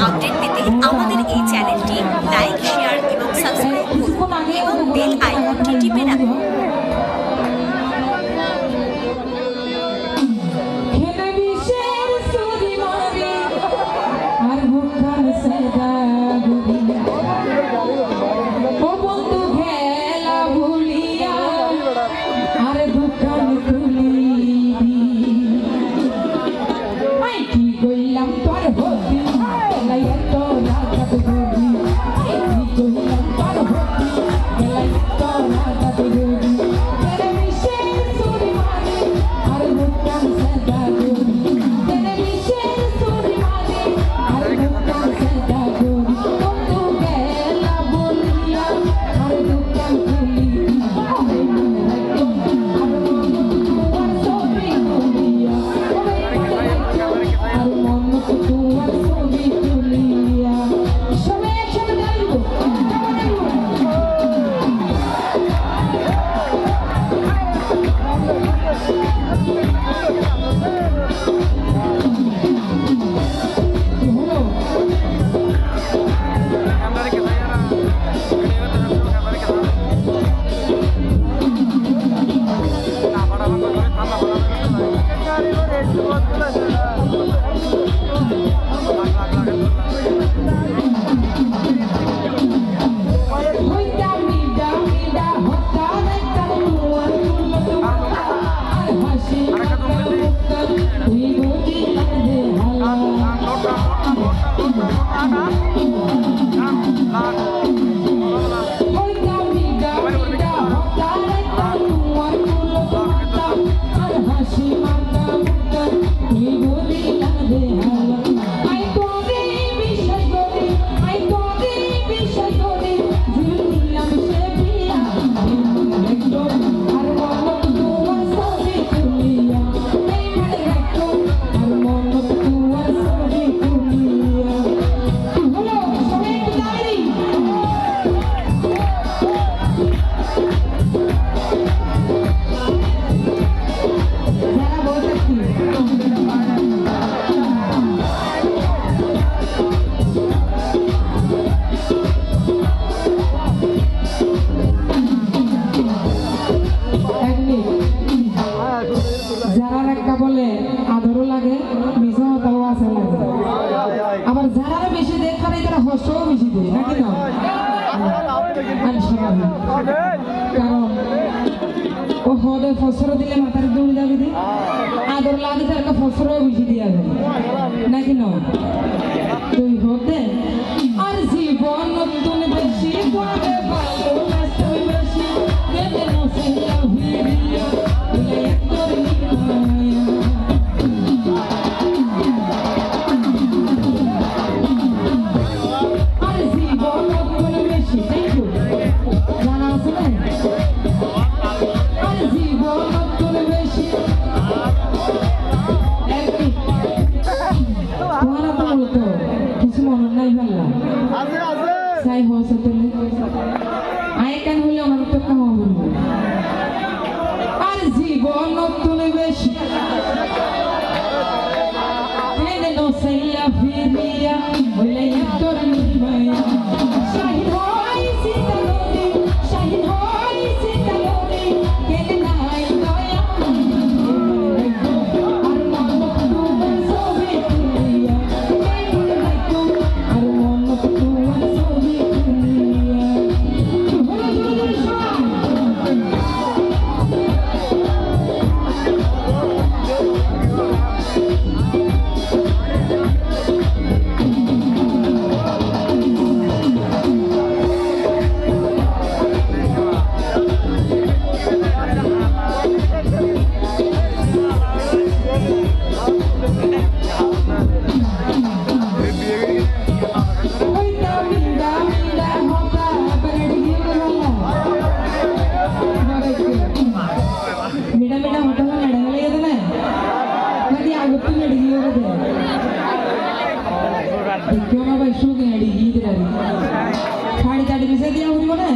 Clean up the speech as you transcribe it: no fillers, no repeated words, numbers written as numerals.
Update পেতে আমাদের এই চ্যানেলটি লাইক, শেয়ার এবং সাবস্ক্রাইব করুন এবং বেল আইকনটি টিপে রাখুন। আবার যারা বেশি দেখানে তারা হসও বেশি দেয় নাকি না? কারণ ও হদে ফসর দিলে মাথার দৌড় যাবে দি আদর লাগে তার ফসরও বেশি দিয়া যাবে নাকি না? তুই হতে আর জীবন নতুন বেশি করে ভালো বেশি দেবে নসিয়া ভিড়িয়া বলে তোর Saya mau setelah, ayah kan boleh orang tu kamu boleh. Arzi bono tu lebeshi, ini no saya firia, boleh yaktor ni maya. Shahin hoi si taloni, shahin hoi si taloni, kene naik doya. Armano tu bersobi tulia, armano tu bersobi. क्यों ना भाई शू की अड़ी गीत रही खाड़ी ताड़ी में से दिया हुई बोले